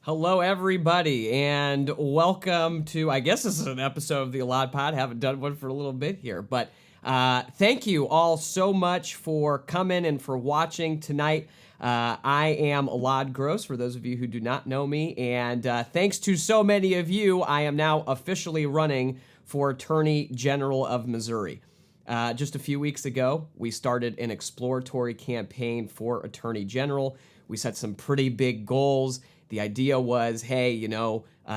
Hello, everybody, and welcome to, I guess this is an episode of the EladPod. Haven't done one for a little bit here, but thank you all so much for coming and for watching tonight. I am Elad Gross, for those of you who do not know me, and thanks to so many of you, I am now officially running for Attorney General of Missouri. Just a few weeks ago, we started an exploratory campaign for Attorney General. We set some pretty big goals. The idea was, hey,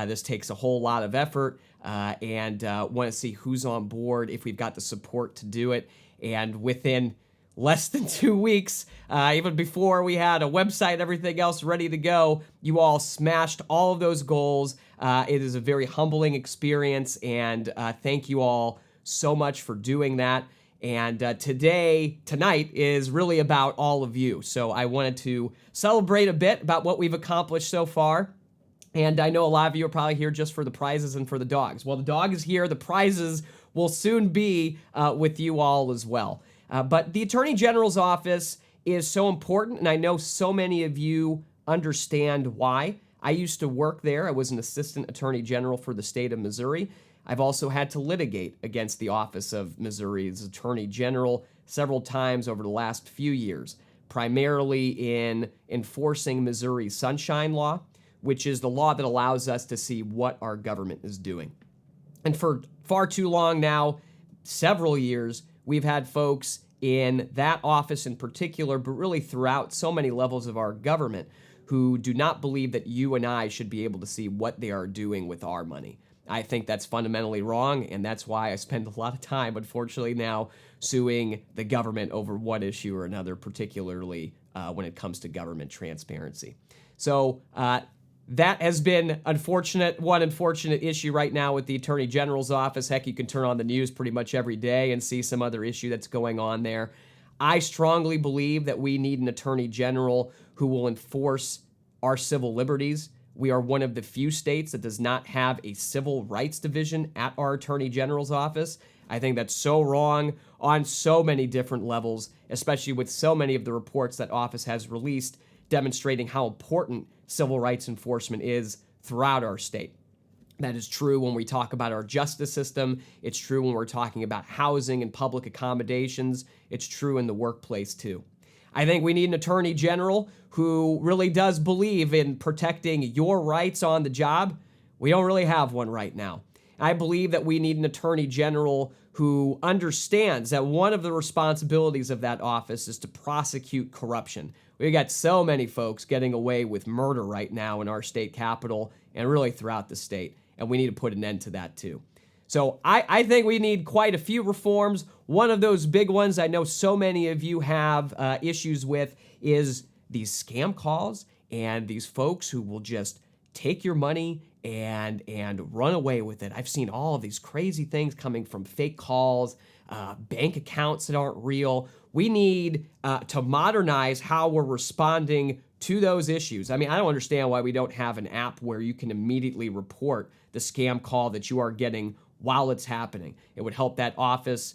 this takes a whole lot of effort and want to see who's on board, if we've got the support to do it. And within less than 2 weeks, even before we had a website and everything else ready to go, you all smashed all of those goals. It is a very humbling experience, and thank you all so much for doing that. And tonight is really about all of you. So I wanted to celebrate a bit about what we've accomplished so far. And I know a lot of you are probably here just for the prizes and for the dogs. Well, the dog is here. The prizes will soon be with you all as well. But the Attorney General's office is so important, and I know so many of you understand why. I used to work there. I was an assistant attorney general for the state of Missouri. I've also had to litigate against the office of Missouri's Attorney General several times over the last few years, primarily in enforcing Missouri's Sunshine Law, which is the law that allows us to see what our government is doing. And for far too long now, several years, we've had folks in that office in particular, but really throughout so many levels of our government, who do not believe that you and I should be able to see what they are doing with our money. I think that's fundamentally wrong, and that's why I spend a lot of time, unfortunately now, suing the government over one issue or another, particularly when it comes to government transparency. So that has been one unfortunate issue right now with the Attorney General's office. Heck, you can turn on the news pretty much every day and see some other issue that's going on there. I strongly believe that we need an Attorney General who will enforce our civil liberties. We are one of the few states that does not have a civil rights division at our Attorney General's office. I think that's so wrong on so many different levels, especially with so many of the reports that office has released demonstrating how important civil rights enforcement is throughout our state. That is true when we talk about our justice system. It's true when we're talking about housing and public accommodations. It's true in the workplace too. I think we need an attorney general who really does believe in protecting your rights on the job. We don't really have one right now. I believe that we need an attorney general who understands that one of the responsibilities of that office is to prosecute corruption. We got so many folks getting away with murder right now in our state capital and really throughout the state, and we need to put an end to that too. So I think we need quite a few reforms. One of those big ones I know so many of you have issues with is these scam calls and these folks who will just take your money and run away with it. I've seen all of these crazy things coming from fake calls, bank accounts that aren't real. We need to modernize how we're responding to those issues. I mean, I don't understand why we don't have an app where you can immediately report the scam call that you are getting while it's happening. It would help that office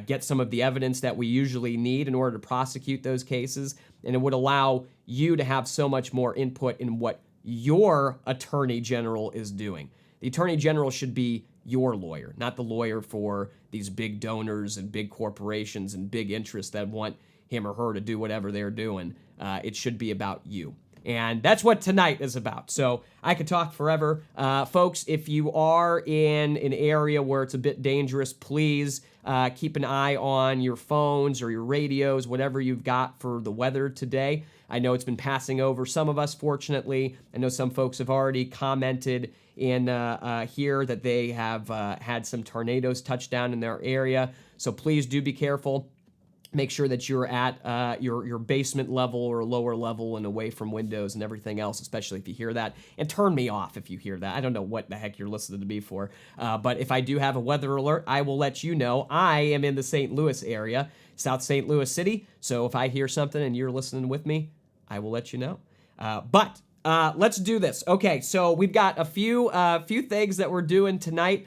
get some of the evidence that we usually need in order to prosecute those cases, and it would allow you to have so much more input in what your attorney general is doing. The attorney general should be your lawyer, not the lawyer for these big donors and big corporations and big interests that want him or her to do whatever they're doing. It should be about you. And that's what tonight is about. So I could talk forever. Folks, if you are in an area where it's a bit dangerous, please keep an eye on your phones or your radios, whatever you've got for the weather today. I know it's been passing over some of us, fortunately. I know some folks have already commented in here that they have had some tornadoes touch down in their area. So please do be careful. Make sure that you're at your basement level or lower level and away from windows and everything else, especially if you hear that. And turn me off if you hear that. I don't know what the heck you're listening to me for. But if I do have a weather alert, I will let you know. I am in the St. Louis area, South St. Louis City. So if I hear something and you're listening with me, I will let you know. But let's do this. Okay, so we've got a few things that we're doing tonight.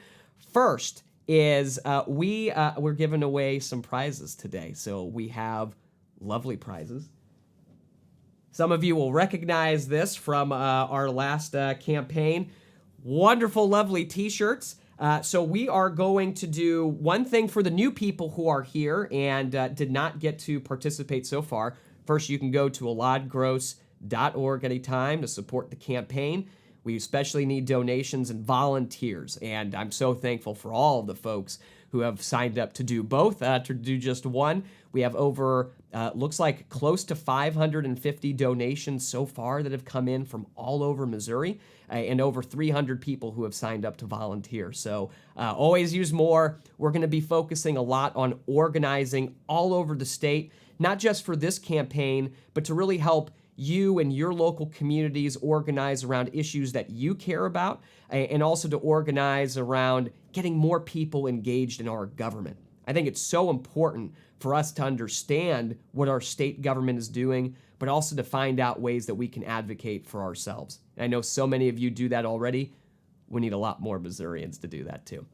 First is we're giving away some prizes today. So we have lovely prizes. Some of you will recognize this from our last campaign. Wonderful, lovely t-shirts. So we are going to do one thing for the new people who are here and did not get to participate so far. First, you can go to eladgross.org anytime to support the campaign. We especially need donations and volunteers, and I'm so thankful for all of the folks who have signed up to do both, to do just one. We have over, looks like close to 550 donations so far that have come in from all over Missouri, and over 300 people who have signed up to volunteer. So always use more. We're going to be focusing a lot on organizing all over the state, not just for this campaign, but to really help you and your local communities organize around issues that you care about, and also to organize around getting more people engaged in our government. I think it's so important for us to understand what our state government is doing, but also to find out ways that we can advocate for ourselves. And I know so many of you do that already. We need a lot more Missourians to do that too.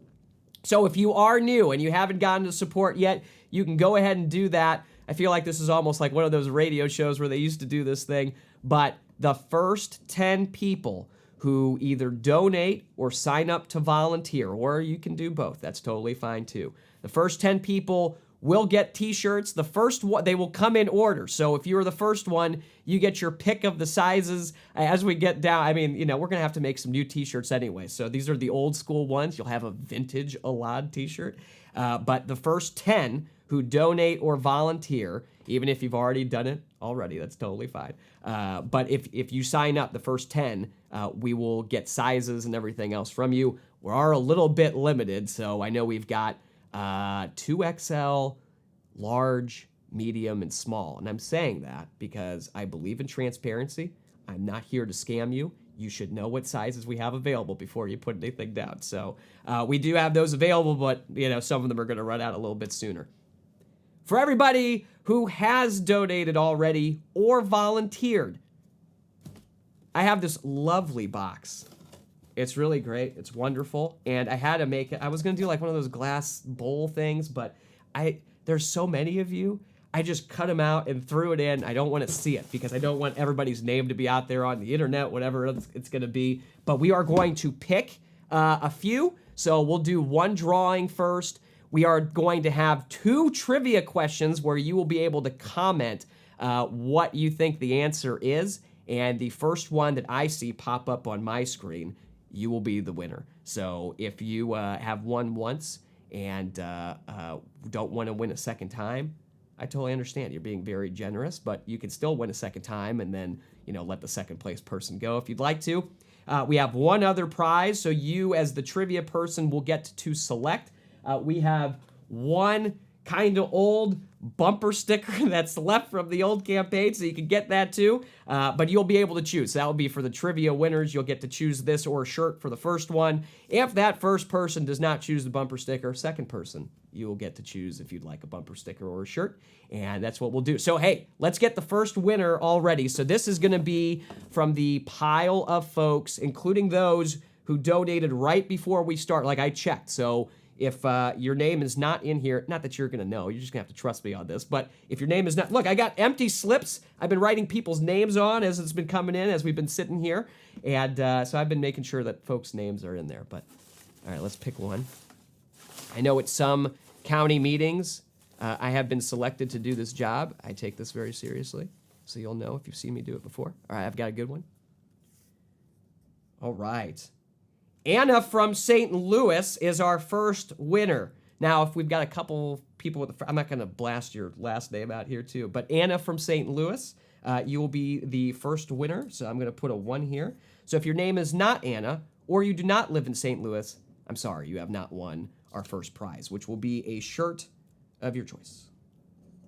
So if you are new and you haven't gotten to support yet, you can go ahead and do that. I feel like this is almost like one of those radio shows where they used to do this thing, but the first 10 people who either donate or sign up to volunteer, or you can do both, that's totally fine too. The first 10 people will get t-shirts. The first one, they will come in order. So if you're the first one, you get your pick of the sizes. As we get down, I mean, we're going to have to make some new t-shirts anyway. So these are the old school ones. You'll have a vintage Elad t-shirt. But the first 10 who donate or volunteer, even if you've already done it already, that's totally fine. But if you sign up, the first 10, we will get sizes and everything else from you. We are a little bit limited, so I know we've got 2XL, large, medium, and small. And I'm saying that because I believe in transparency. I'm not here to scam you. You should know what sizes we have available before you put anything down. So we do have those available, but some of them are going to run out a little bit sooner. For everybody who has donated already or volunteered, I have this lovely box. It's really great. It's wonderful. And I had to make it. I was going to do like one of those glass bowl things, but there's so many of you. I just cut them out and threw it in. I don't want to see it because I don't want everybody's name to be out there on the internet, whatever it's going to be. But we are going to pick a few. So we'll do one drawing first. We are going to have 2 trivia questions where you will be able to comment what you think the answer is. And the first one that I see pop up on my screen, you will be the winner. So if you have won once and don't want to win a second time, I totally understand. You're being very generous, but you can still win a second time and then, let the second place person go if you'd like to. We have one other prize, so you as the trivia person will get to select. We have one kind of old bumper sticker that's left from the old campaign, so you can get that too. But you'll be able to choose. So that will be for the trivia winners. You'll get to choose this or a shirt for the first one. If that first person does not choose the bumper sticker, second person, you will get to choose if you'd like a bumper sticker or a shirt. And that's what we'll do. So, hey, let's get the first winner already. So this is going to be from the pile of folks, including those who donated right before we start. Like I checked. So if your name is not in here, not that you're going to know, you're just going to have to trust me on this, but if your name is not, look, I got empty slips. I've been writing people's names on as it's been coming in, as we've been sitting here, and so I've been making sure that folks' names are in there, but all right, let's pick one. I know at some county meetings, I have been selected to do this job. I take this very seriously, so you'll know if you've seen me do it before. All right, I've got a good one. All right. Anna from St. Louis is our first winner. Now, if we've got a couple people with I'm not going to blast your last name out here too, but Anna from St. Louis, you will be the first winner. So I'm going to put a 1 here. So if your name is not Anna or you do not live in St. Louis, I'm sorry, you have not won our first prize, which will be a shirt of your choice.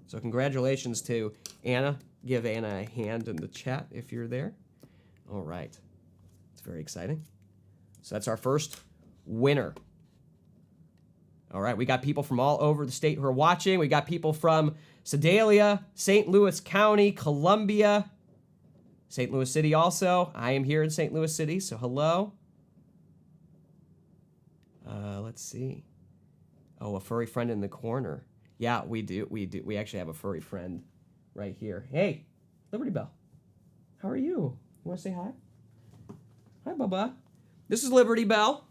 So congratulations to Anna. Give Anna a hand in the chat if you're there. All right. It's very exciting. So that's our first winner. All right, we got people from all over the state who are watching. We got people from Sedalia, St. Louis County, Columbia, St. Louis City also. I am here in St. Louis City, so hello. Let's see. Oh, a furry friend in the corner. Yeah, we do. We actually have a furry friend right here. Hey, Liberty Bell. How are you? You want to say hi? Hi, Bubba. This is Liberty Bell.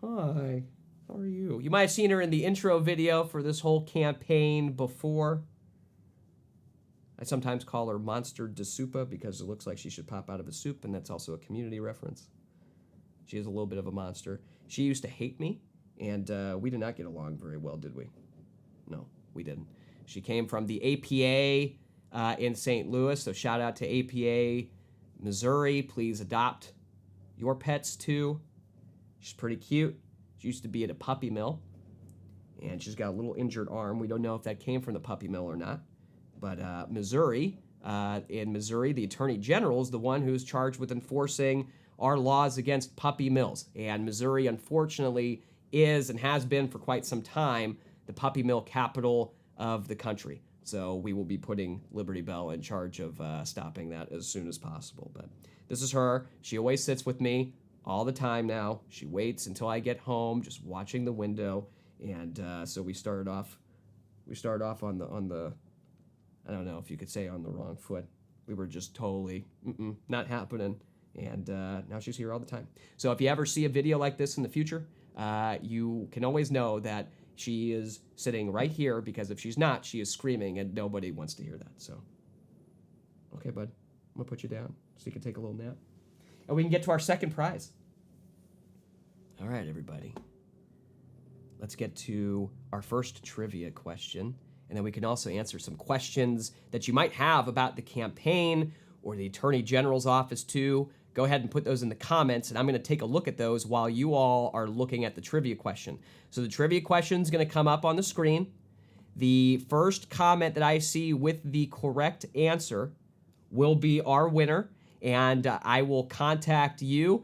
Hi. How are you? You might have seen her in the intro video for this whole campaign before. I sometimes call her Monster de Soupa because it looks like she should pop out of a soup, and that's also a community reference. She is a little bit of a monster. She used to hate me, and we did not get along very well, did we? No, we didn't. She came from the APA in St. Louis, so shout out to APA, Missouri. Please adopt your pets too. She's pretty cute. She used to be at a puppy mill, and she's got a little injured arm. We don't know if that came from the puppy mill or not. But Missouri, in Missouri, the Attorney General is the one who's charged with enforcing our laws against puppy mills. And Missouri, unfortunately, is and has been for quite some time the puppy mill capital of the country. So we will be putting Liberty Bell in charge of stopping that as soon as possible. But this is her. She always sits with me all the time now. She waits until I get home, just watching the window. And so we started off on the I don't know if you could say on the wrong foot. We were just totally not happening. And now she's here all the time. So if you ever see a video like this in the future, you can always know that she is sitting right here, because if she's not, she is screaming and nobody wants to hear that. So, okay, bud, I'm gonna put you down so you can take a little nap. And we can get to our second prize. All right, everybody. Let's get to our first trivia question. And then we can also answer some questions that you might have about the campaign or the Attorney General's office too. Go ahead and put those in the comments, and I'm going to take a look at those while you all are looking at the trivia question. So the trivia question is going to come up on the screen. The first comment that I see with the correct answer will be our winner, and I will contact you.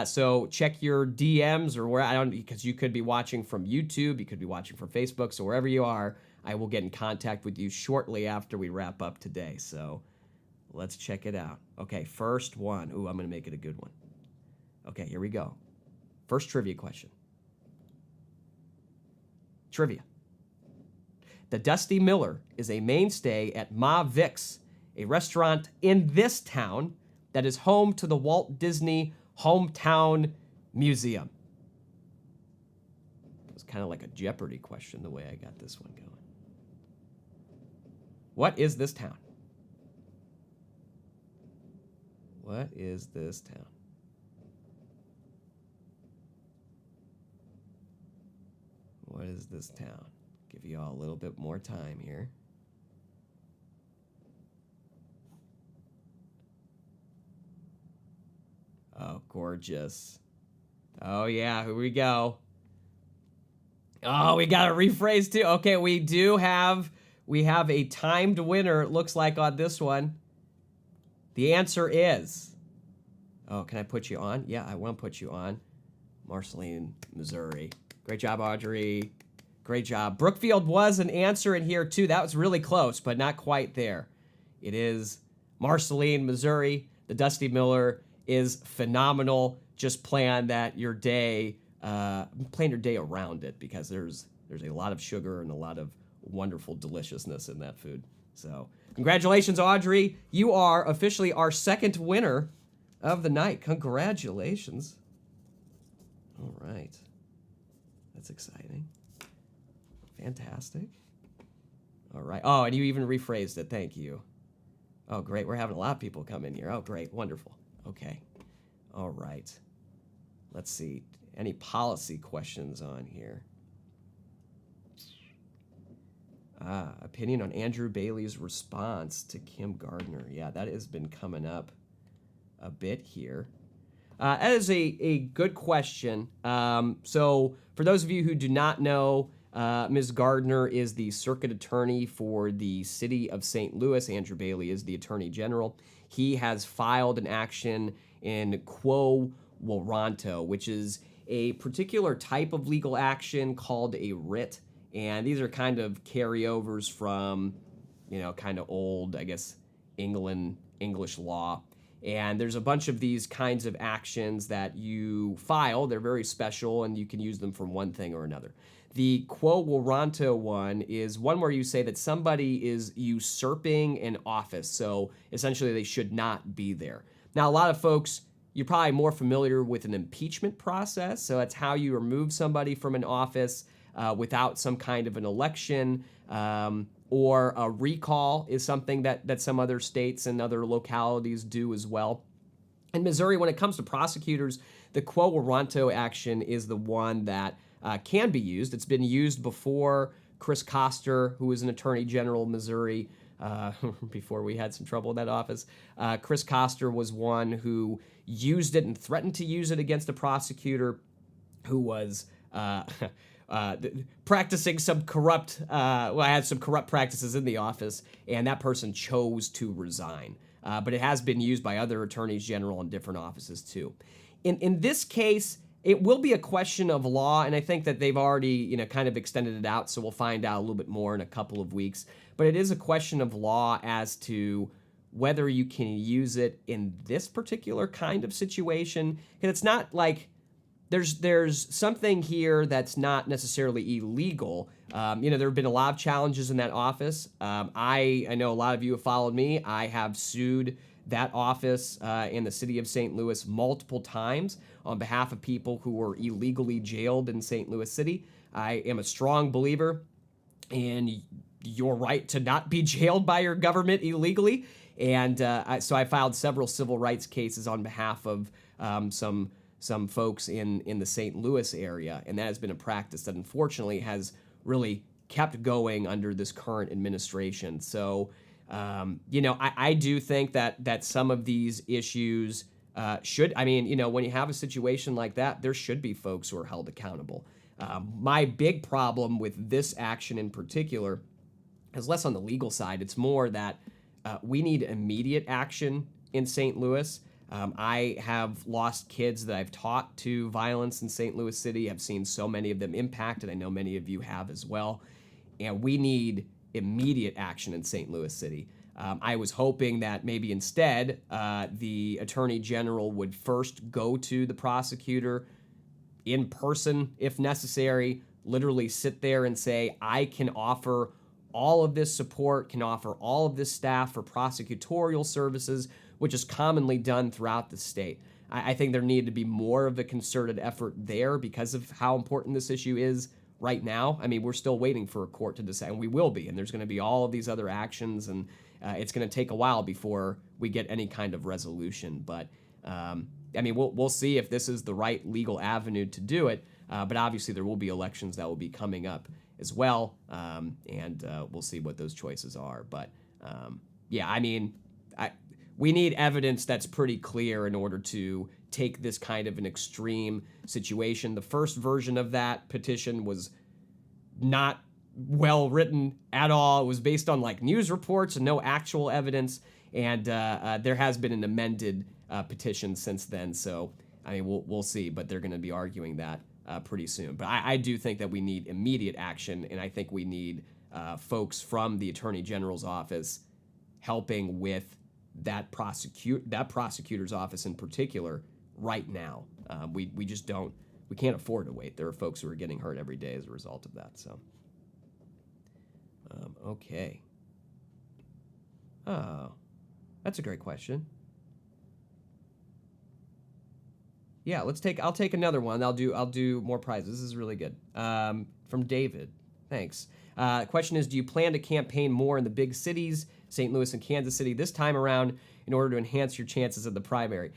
So check your DMs or where, I don't, because you could be watching from YouTube, you could be watching from Facebook, so wherever you are, I will get in contact with you shortly after we wrap up today. So let's check it out. Okay, first one. Ooh, I'm going to make it a good one. Okay, here we go. First trivia question. Trivia. The Dusty Miller is a mainstay at Ma Vic's, a restaurant in this town that is home to the Walt Disney Hometown Museum. It was kind of like a Jeopardy question the way I got this one going. What is this town? What is this town? What is this town? Give you all a little bit more time here. Oh, gorgeous. Oh, yeah, here we go. Oh, we got to rephrase too. Okay, we have a timed winner, it looks like, on this one. The answer is, oh, can I put you on? Yeah, I want to put you on. Marceline, Missouri. Great job, Audrey. Great job. Brookfield was an answer in here, too. That was really close, but not quite there. It is Marceline, Missouri. The Dusty Miller is phenomenal. Just plan that your day, plan your day around it, because there's a lot of sugar and a lot of wonderful deliciousness in that food. So congratulations, Audrey. You are officially our second winner of the night. Congratulations. All right. That's exciting. Fantastic. All right. Oh, and you even rephrased it. Thank you. Oh, great. We're having a lot of people come in here. Oh, great. Wonderful. Okay. All right. Let's see. Any policy questions on here? Opinion on Andrew Bailey's response to Kim Gardner. Yeah, that has been coming up a bit here. That is a good question. So for those of you who do not know, Ms. Gardner is the circuit attorney for the city of St. Louis. Andrew Bailey is the attorney general. He has filed an action in quo warranto, which is a particular type of legal action called a writ. And these are kind of carryovers from, kind of old, I guess, English law. And there's a bunch of these kinds of actions that you file. They're very special, and you can use them for one thing or another. The quo warranto one is one where you say that somebody is usurping an office. So essentially, they should not be there. Now, a lot of folks, you're probably more familiar with an impeachment process. So that's how you remove somebody from an office without some kind of an election. Or a recall is something that some other states and other localities do as well. In Missouri, when it comes to prosecutors, the quo warranto action is the one that can be used. It's been used before. Chris Koster, who was an attorney general of Missouri, before we had some trouble in that office, Chris Koster was one who used it and threatened to use it against a prosecutor who was practicing some corrupt, had some corrupt practices in the office, and that person chose to resign. But it has been used by other attorneys general in different offices too. In this case, it will be a question of law, and I think that they've already, kind of extended it out, so we'll find out a little bit more in a couple of weeks. But it is a question of law as to whether you can use it in this particular kind of situation. And it's not like there's something here that's not necessarily illegal. There have been a lot of challenges in that office. I know a lot of you have followed me. I have sued that office in the city of St. Louis multiple times on behalf of people who were illegally jailed in St. Louis City. I am a strong believer in your right to not be jailed by your government illegally. And so I filed several civil rights cases on behalf of some folks in the St. Louis area, and that has been a practice that unfortunately has really kept going under this current administration. So, I do think that some of these issues should, when you have a situation like that, there should be folks who are held accountable. My big problem with this action in particular is less on the legal side. It's more that we need immediate action in St. Louis. I have lost kids that I've taught to violence in St. Louis City. I've seen so many of them impacted. I know many of you have as well. And we need immediate action in St. Louis City. I was hoping that maybe instead the Attorney General would first go to the prosecutor in person if necessary, literally sit there and say, I can offer all of this support, can offer all of this staff for prosecutorial services, which is commonly done throughout the state. I think there needed to be more of a concerted effort there because of how important this issue is right now. We're still waiting for a court to decide, and we will be, and there's going to be all of these other actions, and it's going to take a while before we get any kind of resolution. But, we'll see if this is the right legal avenue to do it, but obviously there will be elections that will be coming up as well, and we'll see what those choices are. But, we need evidence that's pretty clear in order to take this kind of an extreme situation. The first version of that petition was not well written at all. It was based on news reports and no actual evidence. And there has been an amended petition since then. So, we'll see, but they're going to be arguing that pretty soon. But I do think that we need immediate action. And I think we need folks from the Attorney General's office helping with that prosecutor's office in particular right now. We can't afford to wait. There are folks who are getting hurt every day as a result of that. So, okay. Oh, that's a great question. Yeah, I'll take another one. I'll do more prizes. This is really good. From David. Thanks. Question is, do you plan to campaign more in the big cities, St. Louis and Kansas City, this time around in order to enhance your chances of the primary?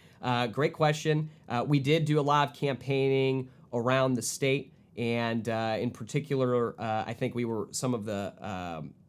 Great question. We did do a lot of campaigning around the state, and in particular, I think we were some of the,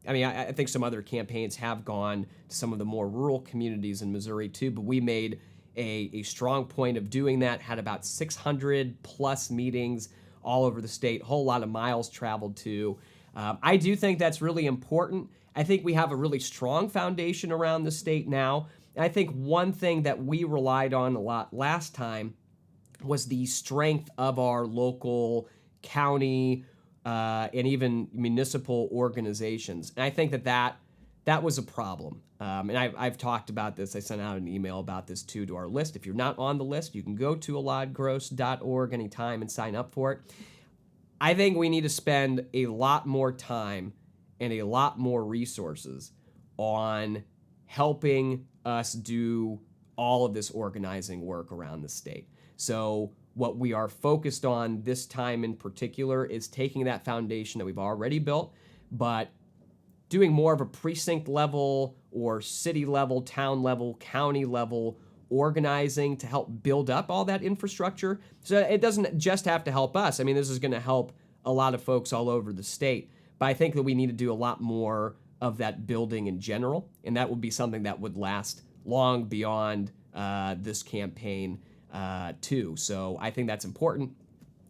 I think some other campaigns have gone to some of the more rural communities in Missouri too, but we made a strong point of doing that, had about 600 plus meetings all over the state, whole lot of miles traveled too. I do think that's really important. I think we have a really strong foundation around the state now. And I think one thing that we relied on a lot last time was the strength of our local county and even municipal organizations. And I think that was a problem. And I've talked about this. I sent out an email about this too to our list. If you're not on the list, you can go to eladgross.org anytime and sign up for it. I think we need to spend a lot more time and a lot more resources on helping us do all of this organizing work around the state. So what we are focused on this time in particular is taking that foundation that we've already built, but doing more of a precinct level or city level, town level, county level organizing to help build up all that infrastructure. So it doesn't just have to help us. I mean, this is going to help a lot of folks all over the state, but I think that we need to do a lot more of that building in general, and that would be something that would last long beyond this campaign too. So I think that's important.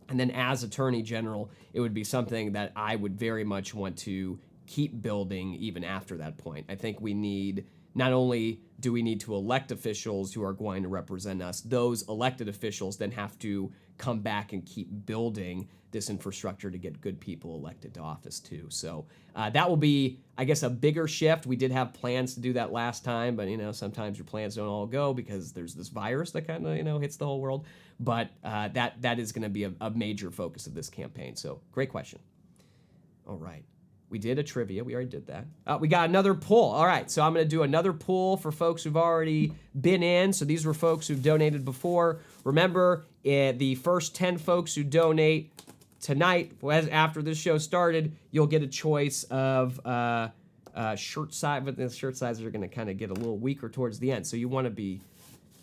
And then as Attorney General, it would be something that I would very much want to keep building even after that point. I think we need, not only do we need to elect officials who are going to represent us, those elected officials then have to come back and keep building this infrastructure to get good people elected to office too. So that will be, I guess, a bigger shift. We did have plans to do that last time, but sometimes your plans don't all go because there's this virus that kind of hits the whole world. But that is going to be a major focus of this campaign. So great question. All right. We did a trivia. We already did that. We got another poll. All right, so I'm going to do another poll for folks who've already been in. So these were folks who've donated before. Remember, the first 10 folks who donate tonight, after this show started, you'll get a choice of shirt size, but the shirt sizes are going to kind of get a little weaker towards the end. So you want to be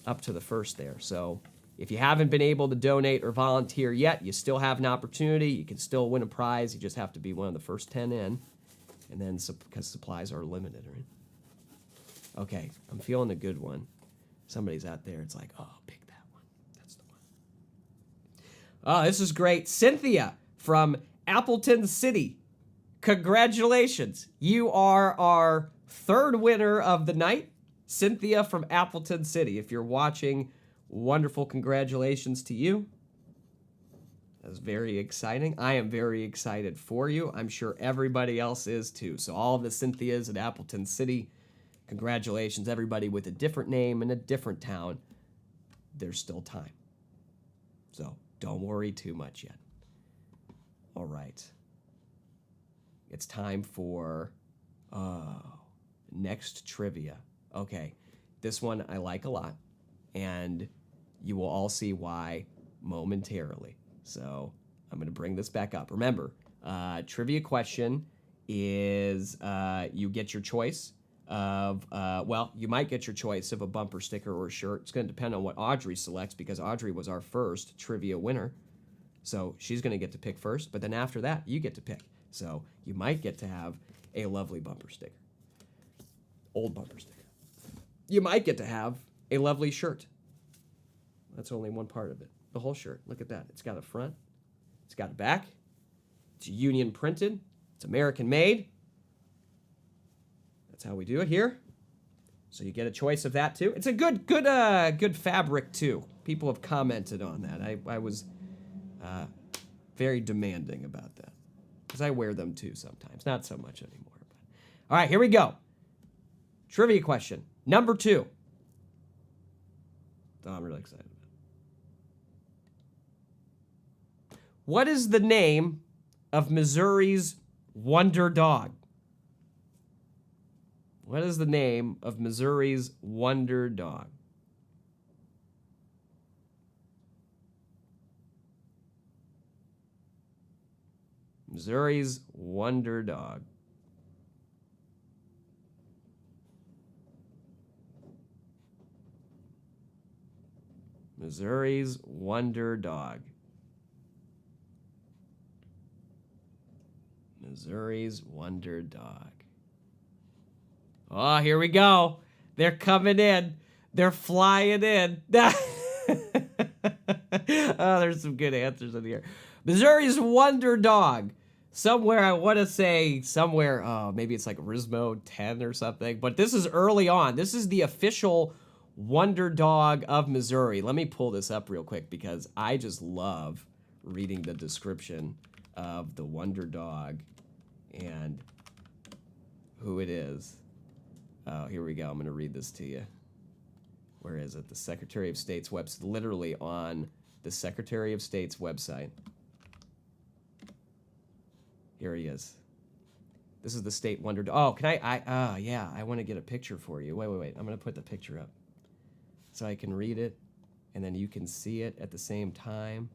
up to the first there. So if you haven't been able to donate or volunteer yet, you still have an opportunity. You can still win a prize. You just have to be one of the first 10 in. And then, because supplies are limited, right? Okay, I'm feeling a good one. Somebody's out there. It's like, oh, pick that one. That's the one. Oh, this is great. Cynthia from Appleton City. Congratulations. You are our third winner of the night. Cynthia from Appleton City. If you're watching, wonderful congratulations to you. That's very exciting. I am very excited for you. I'm sure everybody else is too. So all of the Cynthias at Appleton City, congratulations. Everybody with a different name in a different town, there's still time. So don't worry too much yet. All right. It's time for next trivia. Okay. This one I like a lot, and you will all see why momentarily. So I'm going to bring this back up. Remember, trivia question is you get your choice of, you might get your choice of a bumper sticker or a shirt. It's going to depend on what Audrey selects, because Audrey was our first trivia winner. So she's going to get to pick first, but then after that, you get to pick. So you might get to have a lovely bumper sticker. Old bumper sticker. You might get to have a lovely shirt. That's only one part of it. The whole shirt. Look at that. It's got a front. It's got a back. It's union printed. It's American made. That's how we do it here. So you get a choice of that too. It's a good fabric too. People have commented on that. I was very demanding about that, because I wear them too sometimes. Not so much anymore. But. All right, here we go. Trivia question number 2. Oh, I'm really excited about it. What is the name of Missouri's wonder dog? What is the name of Missouri's wonder dog? Missouri's wonder dog. Missouri's wonder dog. Missouri's wonder dog. Oh, here we go. They're coming in. They're flying in. Oh, there's some good answers in here. Missouri's wonder dog. Somewhere, I want to say somewhere, maybe it's like Rismo 10 or something, but this is early on. This is the official wonder dog of Missouri. Let me pull this up real quick, because I just love reading the description of the wonder dog and who it is. Oh, here we go. I'm going to read this to you. Where is it? The Secretary of State's website, literally on the Secretary of State's website. Here he is. This is the state wonder dog. Oh, can I yeah, I want to get a picture for you. Wait. I'm going to put the picture up so I can read it, and then you can see it at the same time.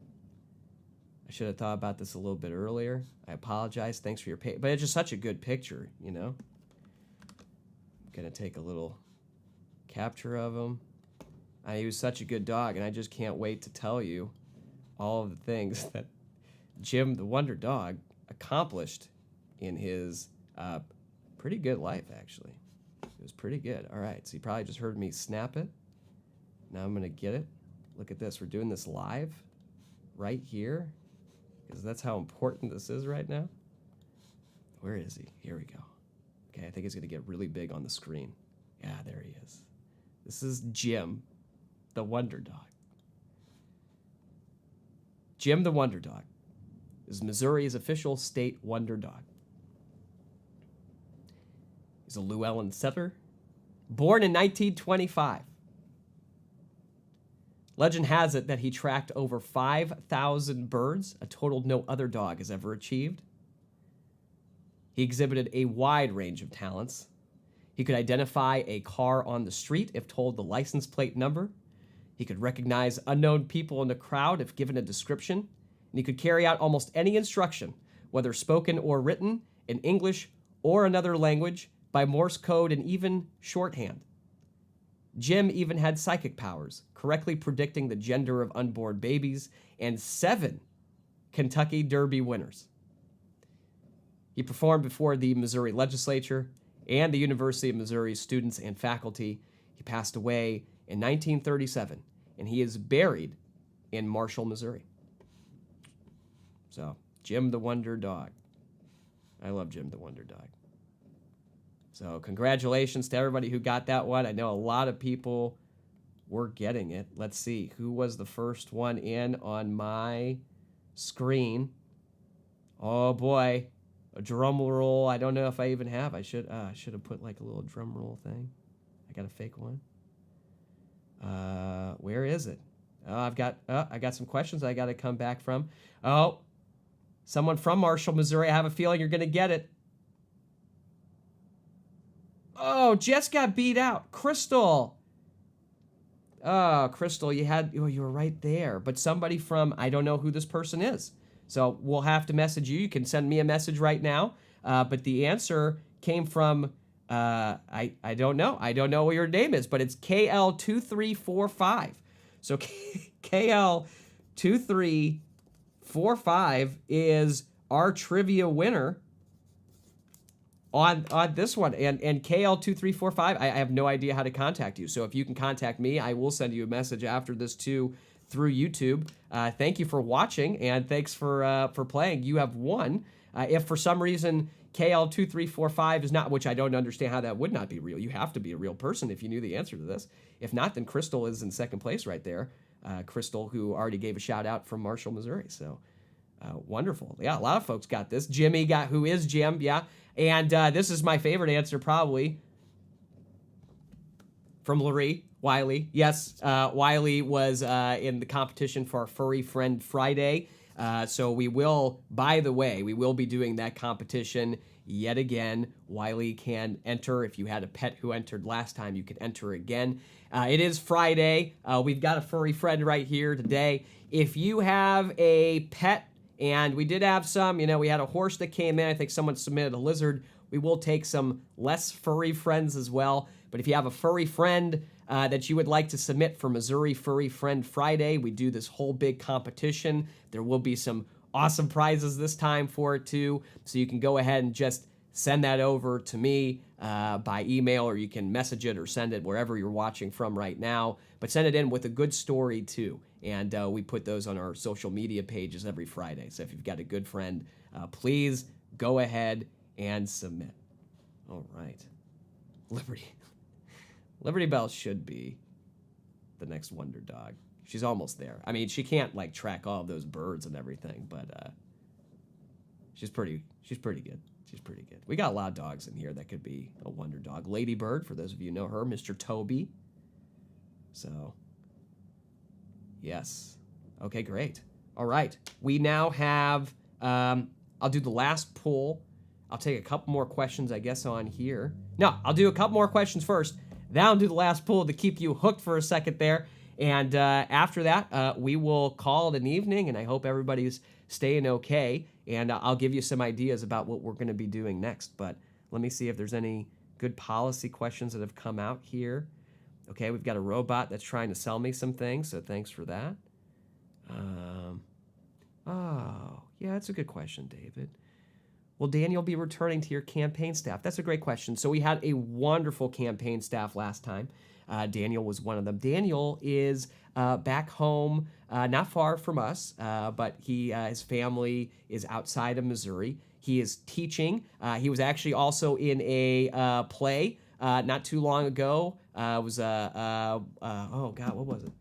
I should have thought about this a little bit earlier. I apologize. Thanks for your patience. But it's just such a good picture, you know? I'm going to take a little capture of him. He was such a good dog, and I just can't wait to tell you all of the things that Jim the Wonder Dog accomplished in his pretty good life, actually. It was pretty good. All right, so you probably just heard me snap it. Now I'm going to get it. Look at this. We're doing this live right here because that's how important this is right now. Where is he? Here we go. Okay, I think he's going to get really big on the screen. Yeah, there he is. This is Jim the Wonder Dog. Jim the Wonder Dog is Missouri's official state wonder dog. He's a Llewellyn setter, born in 1925. Legend has it that he tracked over 5,000 birds, a total no other dog has ever achieved. He exhibited a wide range of talents. He could identify a car on the street if told the license plate number. He could recognize unknown people in the crowd if given a description. And he could carry out almost any instruction, whether spoken or written, in English or another language, by Morse code and even shorthand. Jim even had psychic powers, correctly predicting the gender of unborn babies, and 7 Kentucky Derby winners. He performed before the Missouri legislature and the University of Missouri students and faculty. He passed away in 1937, and he is buried in Marshall, Missouri. So, Jim the Wonder Dog. I love Jim the Wonder Dog. So, congratulations to everybody who got that one. I know a lot of people were getting it. Let's see. Who was the first one in on my screen? Oh, boy. A drum roll. I don't know if I even have. I should have put like a little drum roll thing. I got a fake one. Where is it? I got some questions I got to come back from. Oh, someone from Marshall, Missouri. I have a feeling you're going to get it. Oh, Jess got beat out. Crystal. Oh, Crystal, you were right there. But somebody from, I don't know who this person is. So we'll have to message you. You can send me a message right now. But the answer came from, I don't know. I don't know what your name is, but it's KL2345. So KL2345 is our trivia winner on this one. And KL2345, I have no idea how to contact you. So if you can contact me, I will send you a message after this too through YouTube. Thank you for watching, and thanks for playing. You have won. If for some reason KL2345 is not, which I don't understand how that would not be real. You have to be a real person if you knew the answer to this. If not, then Crystal is in second place right there. Crystal, who already gave a shout out from Marshall, Missouri. So wonderful. Yeah, a lot of folks got this. Jimmy got who is Jim, yeah. And this is my favorite answer probably from Larry. Wiley. Yes, Wiley was in the competition for our Furry Friend Friday. So we will, by the way, we will be doing that competition yet again. Wiley can enter. If you had a pet who entered last time, you can enter again. It is Friday. We've got a furry friend right here today. If you have a pet, and we did have some, we had a horse that came in. I think someone submitted a lizard. We will take some less furry friends as well. But if you have a furry friend that you would like to submit for Missouri Furry Friend Friday, we do this whole big competition. There will be some awesome prizes this time for it too. So you can go ahead and just send that over to me by email, or you can message it or send it wherever you're watching from right now. But send it in with a good story too. And we put those on our social media pages every Friday. So if you've got a good friend, please go ahead and submit. All right. Liberty Bell should be the next wonder dog. She's almost there. I mean, she can't like track all of those birds and everything, but she's pretty good. She's pretty good. We got a lot of dogs in here that could be a wonder dog. Ladybird, for those of you who know her, Mr. Toby. So, yes. Okay, great. All right. We now have I'll do the last pull. I'll take a couple more questions, I guess, on here. No, I'll do a couple more questions first. Then I'll do the last pull to keep you hooked for a second there. And after that, we will call it an evening, and I hope everybody's staying okay. And I'll give you some ideas about what we're going to be doing next. But let me see if there's any good policy questions that have come out here. Okay, we've got a robot that's trying to sell me some things, so thanks for that. Oh, yeah, that's a good question, David. Will Daniel be returning to your campaign staff? That's a great question. So we had a wonderful campaign staff last time. Daniel was one of them. Daniel is back home, not far from us, but his family is outside of Missouri. He is teaching. He was actually also in a play not too long ago. It was oh God, what was it?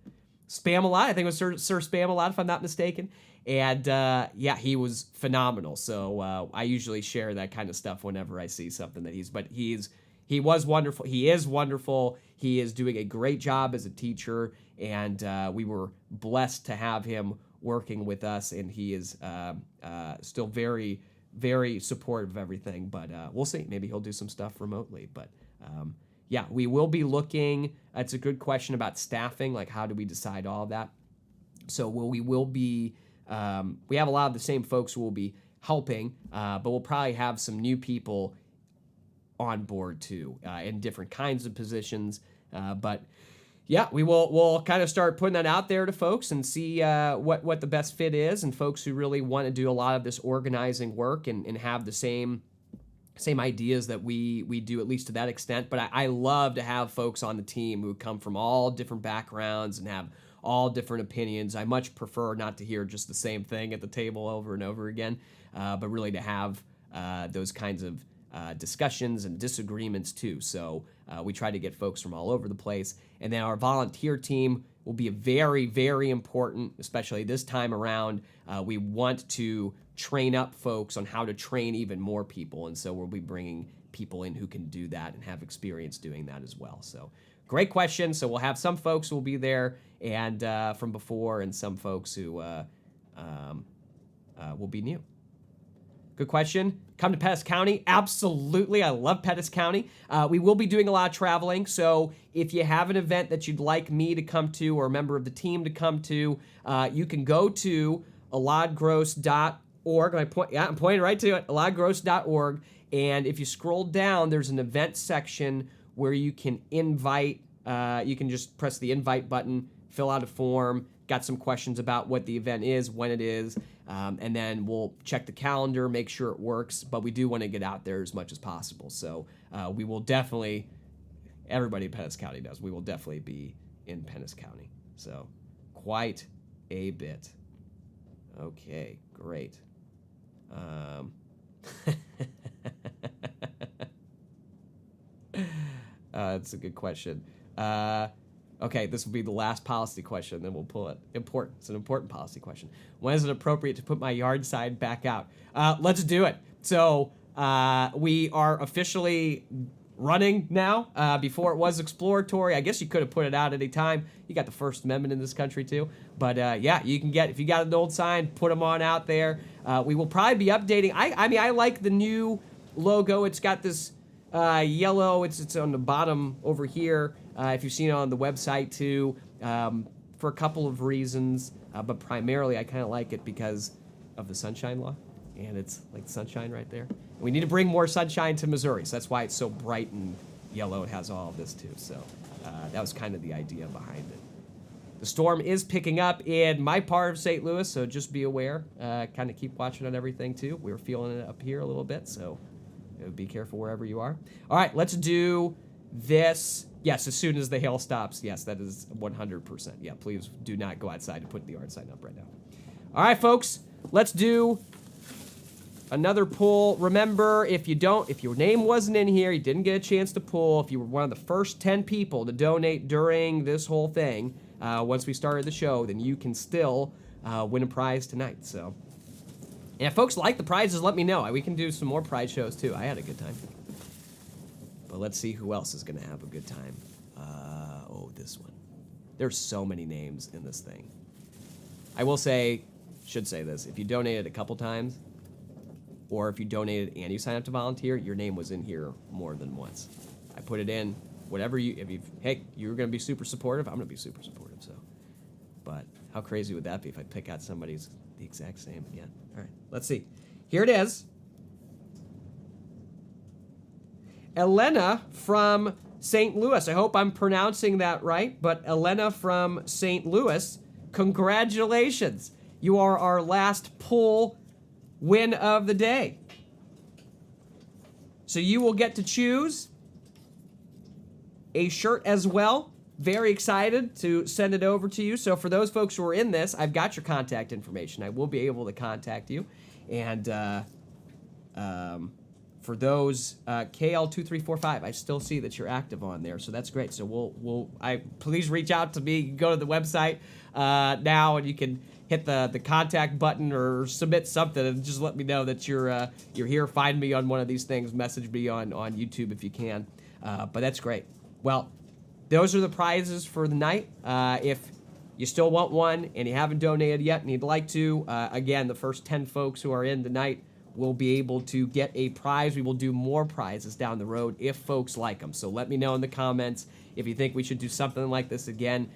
Spamalot. I think it was Sir Spamalot, if I'm not mistaken. And yeah, he was phenomenal. So I usually share that kind of stuff whenever I see something that he was wonderful. He is wonderful. He is doing a great job as a teacher, and we were blessed to have him working with us. And he is still very, very supportive of everything. But we'll see. Maybe he'll do some stuff remotely. But yeah, we will be looking. It's a good question about staffing. Like, how do we decide all of that? So we will be. We have a lot of the same folks who will be helping, but we'll probably have some new people on board too, in different kinds of positions. But yeah, we'll kind of start putting that out there to folks and see what the best fit is, and folks who really want to do a lot of this organizing work and have the same ideas that we do, at least to that extent. But I love to have folks on the team who come from all different backgrounds and have all different opinions. I much prefer not to hear just the same thing at the table over and over again, but really to have those kinds of discussions and disagreements too. So we try to get folks from all over the place. And then our volunteer team will be very, very important, especially this time around. We want to train up folks on how to train even more people. And so we'll be bringing people in who can do that and have experience doing that as well. So great question. So we'll have some folks who will be there and from before, and some folks who will be new. Good question. Come to Pettis County. Absolutely. I love Pettis County. We will be doing a lot of traveling. So if you have an event that you'd like me to come to or a member of the team to come to, you can go to eladgross.org. I'm pointing right to it, eladgross.org. And if you scroll down, there's an event section where you can invite. You can just press the invite button, fill out a form, got some questions about what the event is, when it is, and then we'll check the calendar, make sure it works. But we do want to get out there as much as possible. So we will definitely, everybody in Pettis County does, we will definitely be in Pettis County. So quite a bit. Okay, great. That's a good question. Okay, this will be the last policy question, then we'll pull it. Important. It's an important policy question. When is it appropriate to put my yard sign back out? Let's do it. So we are officially running now. Before it was exploratory. I guess you could have put it out at any time. You got the First Amendment in this country too. But yeah, you can get, if you got an old sign, put them on out there. We will probably be updating. I mean, I like the new logo. It's got this yellow. It's on the bottom over here. If you've seen it on the website too, for a couple of reasons, but primarily I kind of like it because of the sunshine law, and it's like sunshine right there. We need to bring more sunshine to Missouri, so that's why it's so bright and yellow. It has all of this too, so that was kind of the idea behind it. The storm is picking up in my part of St. Louis, so just be aware. Kind of keep watching on everything too. We're feeling it up here a little bit, so be careful wherever you are. All right, let's do this. Yes, as soon as the hail stops. Yes, that is 100%. Yeah, please do not go outside and put the yard sign up right now. All right, folks, let's do another pull. Remember, if your name wasn't in here, you didn't get a chance to pull, if you were one of the first 10 people to donate during this whole thing, once we started the show, then you can still win a prize tonight. So, and if folks like the prizes, let me know. We can do some more prize shows too. I had a good time. But let's see who else is going to have a good time. This one. There's so many names in this thing. I will say, should say this, if you donated a couple times, or if you donated and you signed up to volunteer, your name was in here more than once. I put it in, whatever hey, you're going to be super supportive, I'm going to be super supportive, so. But how crazy would that be if I pick out somebody's the exact same again? All right, let's see. Here it is. Elena from St. Louis. I hope I'm pronouncing that right, but Elena from St. Louis, congratulations. You are our last pull win of the day. So you will get to choose a shirt as well. Very excited to send it over to you. So for those folks who are in this, I've got your contact information. I will be able to contact you. And for those, KL2345, I still see that you're active on there, so that's great. So please reach out to me. Go to the website now, and you can hit the contact button or submit something, and just let me know that you're here. Find me on one of these things. Message me on YouTube if you can. But that's great. Well, those are the prizes for the night. If you still want one and you haven't donated yet and you'd like to, again, the first 10 folks who are in tonight will be able to get a prize. We will do more prizes down the road if folks like them. So let me know in the comments if you think we should do something like this again.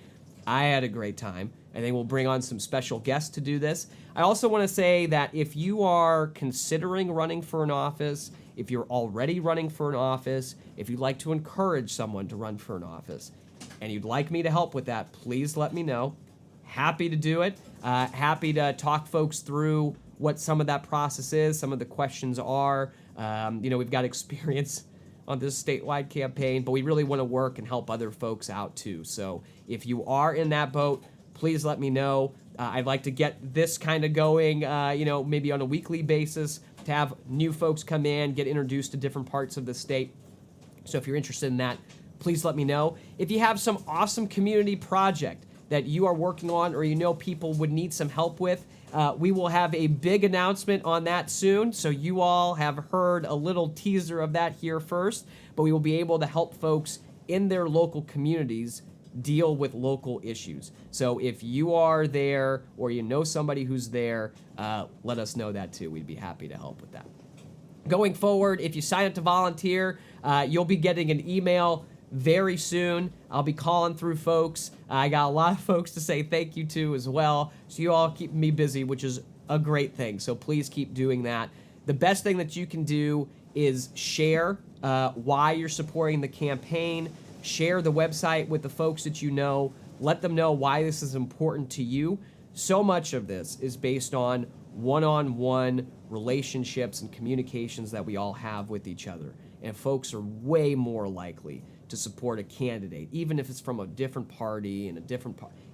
I had a great time. I think we'll bring on some special guests to do this. I also want to say that if you are considering running for an office, if you're already running for an office, if you'd like to encourage someone to run for an office, and you'd like me to help with that, please let me know. Happy to do it. Happy to talk folks through what some of that process is, some of the questions are. We've got experience on this statewide campaign, but we really want to work and help other folks out too. So if you are in that boat, please let me know. I'd like to get this kind of going, maybe on a weekly basis, to have new folks come in, get introduced to different parts of the state. So if you're interested in that, please let me know. If you have some awesome community project that you are working on or you know people would need some help with, we will have a big announcement on that soon. So you all have heard a little teaser of that here first, but we will be able to help folks in their local communities deal with local issues. So if you are there or you know somebody who's there, let us know that too. We'd be happy to help with that. Going forward, if you sign up to volunteer, you'll be getting an email very soon. I'll be calling through folks. I got a lot of folks to say thank you to as well. So you all keep me busy, which is a great thing. So please keep doing that. The best thing that you can do is share why you're supporting the campaign. Share the website with the folks that you know. Let them know why this is important to you. So much of this is based on one-on-one relationships and communications that we all have with each other. And folks are way more likely to support a candidate, even if it's from a different party and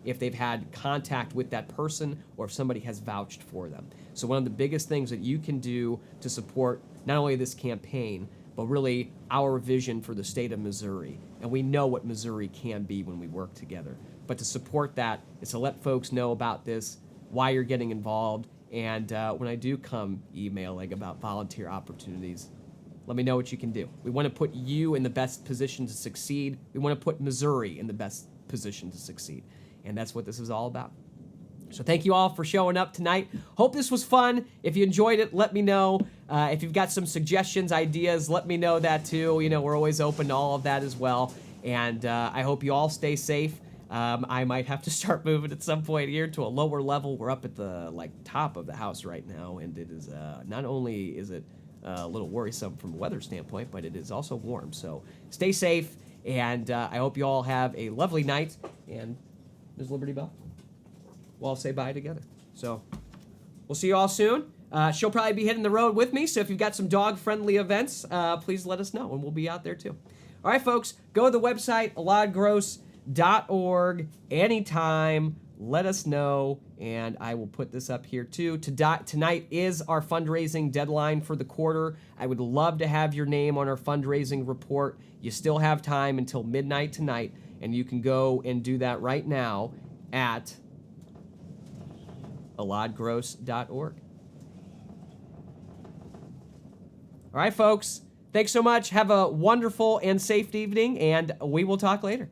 if they've had contact with that person or if somebody has vouched for them. So one of the biggest things that you can do to support not only this campaign, but really our vision for the state of Missouri. And we know what Missouri can be when we work together. But to support that is to let folks know about this, why you're getting involved, and when I do come emailing about volunteer opportunities, let me know what you can do. We want to put you in the best position to succeed. We want to put Missouri in the best position to succeed. And that's what this is all about. So thank you all for showing up tonight. Hope this was fun. If you enjoyed it, let me know. If you've got some suggestions, ideas, let me know that too. We're always open to all of that as well. And I hope you all stay safe. I might have to start moving at some point here to a lower level. We're up at the top of the house right now, and it is not only is it a little worrisome from a weather standpoint, but it is also warm. So stay safe, and I hope you all have a lovely night. And there's Liberty Bell. We'll all say bye together. So we'll see you all soon. She'll probably be hitting the road with me, so if you've got some dog-friendly events, please let us know, and we'll be out there too. All right, folks, go to the website, eladgross.org, anytime. Let us know, and I will put this up here too. Tonight is our fundraising deadline for the quarter. I would love to have your name on our fundraising report. You still have time until midnight tonight, and you can go and do that right now at eladgross.org. All right, folks. Thanks so much. Have a wonderful and safe evening, and we will talk later.